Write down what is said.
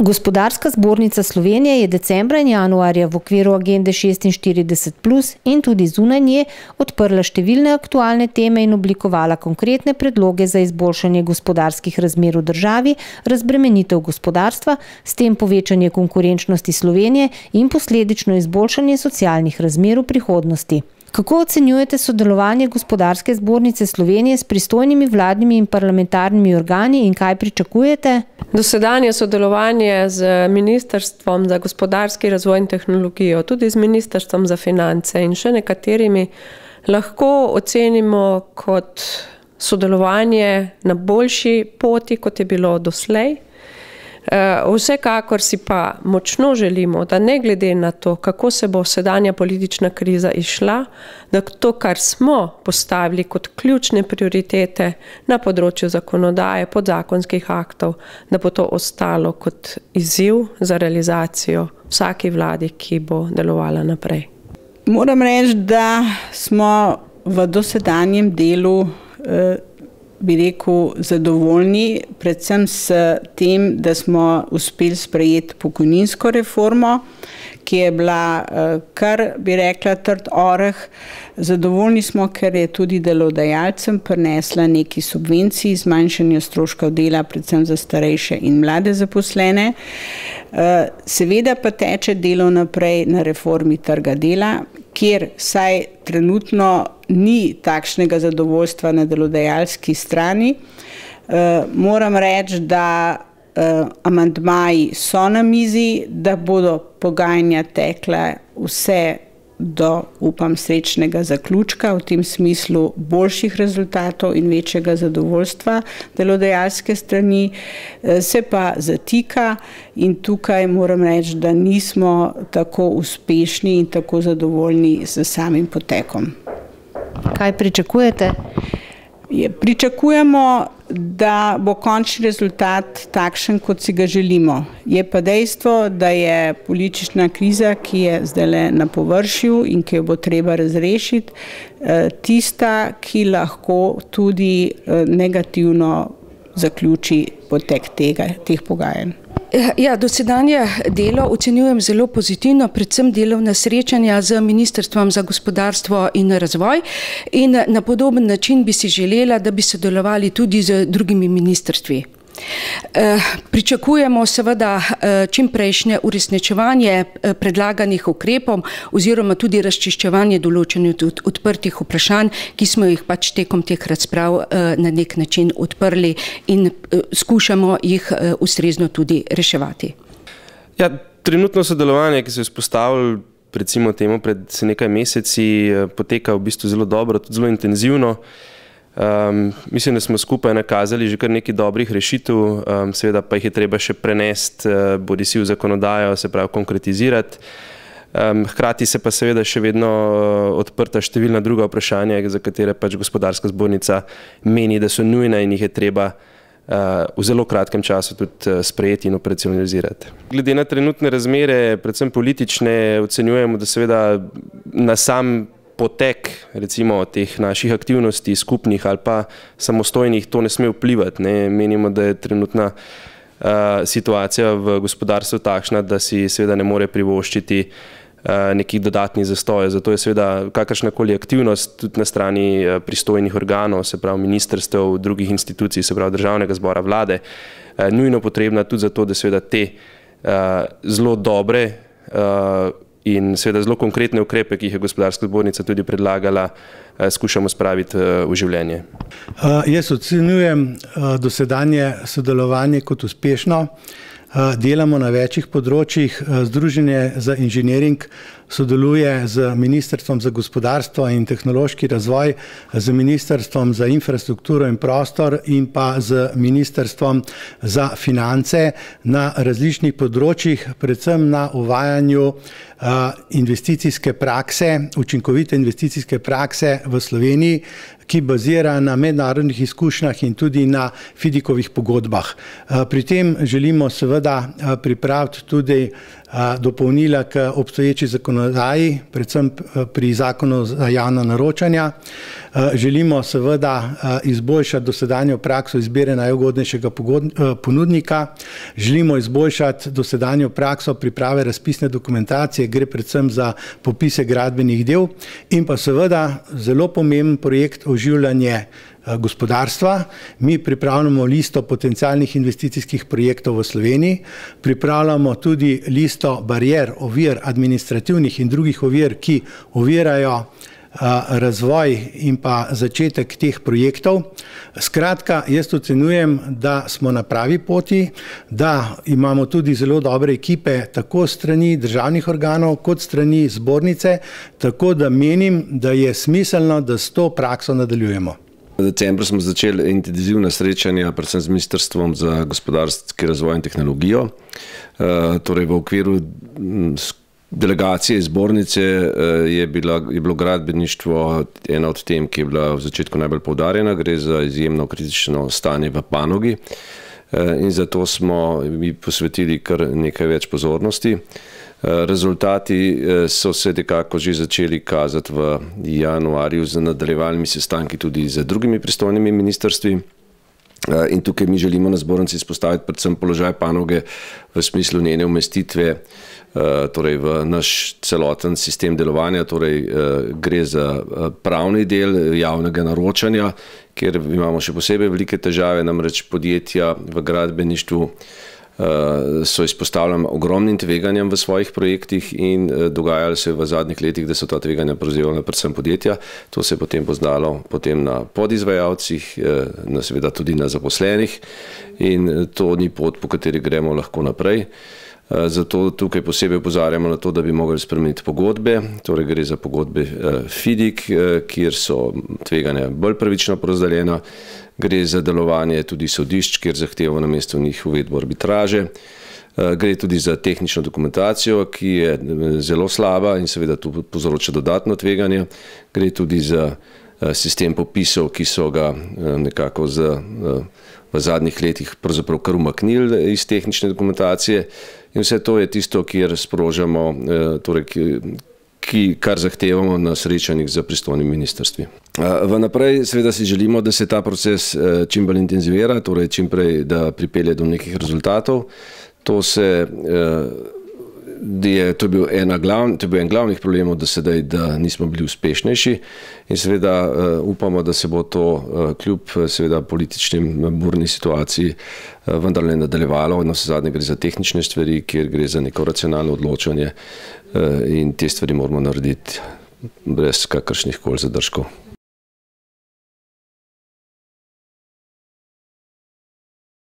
Gospodarska zbornica Slovenije je decembra in januarja v okviru agende 46+ in tudi zunaj nje odprla številne aktualne teme in oblikovala konkretne predloge za izboljšanje gospodarskih razmer v državi, razbremenitev gospodarstva, s tem povečanje konkurenčnosti Slovenije in posledično izboljšanje socialnih razmer v prihodnosti. Kako ocenjujete sodelovanje Gospodarske zbornice Slovenije s pristojnimi vladnimi in parlamentarnimi organi in kaj pričakujete? Dosedanje sodelovanje z Ministrstvom za gospodarski razvoj in tehnologijo, tudi z Ministrstvom za finance in še nekaterimi lahko ocenimo kot sodelovanje na boljši poti, kot je bilo doslej. Vsekakor si pa močno želimo, da ne glede na to, kako se bo sedanja politična kriza izšla, da to, kar smo postavili kot ključne prioritete na področju zakonodaje, podzakonskih aktov, da bo to ostalo kot izziv za realizacijo vsaki vladi, ki bo delovala naprej. Moram reči, da smo v dosedanjem delu bi rekel, zadovoljni, predvsem s tem, da smo uspeli sprejeti pokojninsko reformo, ki je bila kar, bi rekla, trd oreh. Zadovoljni smo, ker je tudi delodajalcem prinesla nekaj subvencij, zmanjšanje stroškov dela, predvsem za starejše in mlade zaposlene. Seveda pa teče delo naprej na reformi trga dela, kjer saj trenutno ni takšnega zadovoljstva na delodajalski strani. Moram reči, da amandmaji so na mizi, da bodo pogajanja tekla vse do, upam, srečnega zaključka, v tem smislu boljših rezultatov in večjega zadovoljstva delodajalske strani, se pa zatika in tukaj moram reči, da nismo tako uspešni in tako zadovoljni s samim potekom. Kaj pričakujete? Pričakujemo, da bo končni rezultat takšen, kot si ga želimo. Je pa dejstvo, da je politična kriza, ki je zdaj na površju in ki jo bo treba razrešiti, tista, ki lahko tudi negativno zaključi potek teh pogajanj. Ja, dosedanje delo ocenjujem zelo pozitivno, predvsem delovna srečanja z Ministrstvom za gospodarstvo in razvoj in na podoben način bi si želela, da bi sodelovali tudi z drugimi ministrstvi. Pričakujemo seveda čimprejšnje uresničevanje predlaganih ukrepov oziroma tudi razčiščevanje določenih odprtih vprašanj, ki smo jih pač tekom teh razprav na nek način odprli in skušamo jih ustrezno tudi reševati. Ja, trenutno sodelovanje, ki se je vzpostavilo recimo temu pred nekaj meseci, poteka v bistvu zelo dobro, tudi zelo intenzivno. Mislim, da smo skupaj nakazali že kar nekaj dobrih rešitev, seveda pa jih je treba še prenesti, bodisi v zakonodajo, se pravi konkretizirati. Hkrati se pa seveda še vedno odprta številna druga vprašanja, za katere pač Gospodarska zbornica meni, da so nujna in jih je treba v zelo kratkem času tudi sprejeti in operacionalizirati. Glede na trenutne razmere, predvsem politične, ocenjujemo, da seveda na sam potek recimo teh naših aktivnosti skupnih ali pa samostojnih to ne sme vplivati. Menimo, da je trenutna situacija v gospodarstvu takšna, da si seveda ne more privoščiti nekih dodatnih zastojev. Zato je seveda kakršnakoli aktivnost tudi na strani pristojnih organov, se pravi ministrstev, drugih institucij, se pravi Državnega zbora, vlade, nujno potrebna tudi zato, da seveda te zelo dobre in seveda zelo konkretne ukrepe, ki jih je Gospodarska zbornica tudi predlagala, skušamo spraviti v življenje. Jaz ocenjujem dosedanje sodelovanje kot uspešno. Delamo na večjih področjih. Združenje za inženiring sodeluje z Ministrstvom za gospodarstvo in tehnološki razvoj, z Ministrstvom za infrastrukturo in prostor in pa z Ministrstvom za finance na različnih področjih, predvsem na uvajanju investicijske prakse, učinkovite investicijske prakse v Sloveniji, ki bazira na mednarodnih izkušnjah in tudi na FIDIC-ovih pogodbah. Pri tem želimo seveda pripraviti tudi dopolnila k obstoječi zakonodaji zakonodaji, predvsem pri zakonu za javna naročanja. Želimo seveda izboljšati dosedanjo prakso izbire najugodnejšega ponudnika, želimo izboljšati dosedanjo prakso priprave razpisne dokumentacije, gre predvsem za popise gradbenih del in pa seveda zelo pomemben projekt oživljanje gospodarstva. Mi pripravljamo listo potencialnih investicijskih projektov v Sloveniji, pripravljamo tudi listo barijer, ovir, administrativnih in drugih ovir, ki ovirajo razvoj in pa začetek teh projektov. Skratka, jaz ocenjujem, da smo na pravi poti, da imamo tudi zelo dobre ekipe, tako strani državnih organov, kot strani zbornice, tako da menim, da je smiselno, da s to prakso nadaljujemo. V decembru smo začeli intenzivna srečanja, predvsem z Ministrstvom za gospodarski razvoj in tehnologijo. Torej v okviru delegacije zbornice je bilo gradbeništvo ena od tem, ki je bila v začetku najbolj poudarjena. Gre za izjemno kritično stanje v panogi in zato smo mi posvetili kar nekaj več pozornosti. Rezultati so se nekako že začeli kazati v januarju z nadaljevalnimi sestanki tudi z drugimi pristojnimi ministrstvi. In tukaj mi želimo na zbornici izpostaviti predvsem položaj panoge v smislu njene umestitve torej v naš celoten sistem delovanja, torej gre za pravni del javnega naročanja, kjer imamo še posebej velike težave, namreč podjetja v gradbeništvu so izpostavljeni ogromnim tveganjem v svojih projektih in dogajalo se v zadnjih letih, da so ta tveganja prevzevala predvsem podjetja. To se je potem poznalo na podizvajalcih, seveda tudi na zaposlenih in to ni pot, po kateri gremo lahko naprej. Zato tukaj posebej opozarjamo na to, da bi mogli spremeniti pogodbe, torej gre za pogodbe FIDIC, kjer so tveganja bolj pravično porazdeljena, gre za delovanje tudi sodišč, kjer zahtevamo namesto njih uvedbo arbitraže, gre tudi za tehnično dokumentacijo, ki je zelo slaba in seveda tu povzroča dodatno tveganje, gre tudi za sistem popisov, ki so ga nekako v zadnjih letih pravzaprav kar umaknili iz tehnične dokumentacije. In vse to je tisto, kjer sprožamo, torej, kar zahtevamo na srečanjih z pristojnimi ministrstvi. Vnaprej seveda si želimo, da se ta proces čim bolj intenzivira, torej čim prej, da pripelje do nekih rezultatov. To je bil en glavnih problemov do sedaj, da nismo bili uspešnejši in seveda upamo, da se bo to kljub seveda političnim burni situaciji vendarle nadaljevalo. Na vse zadnje gre za tehnične stvari, kjer gre za neko racionalno odločanje in te stvari moramo narediti brez kakršnih koli zadržkov.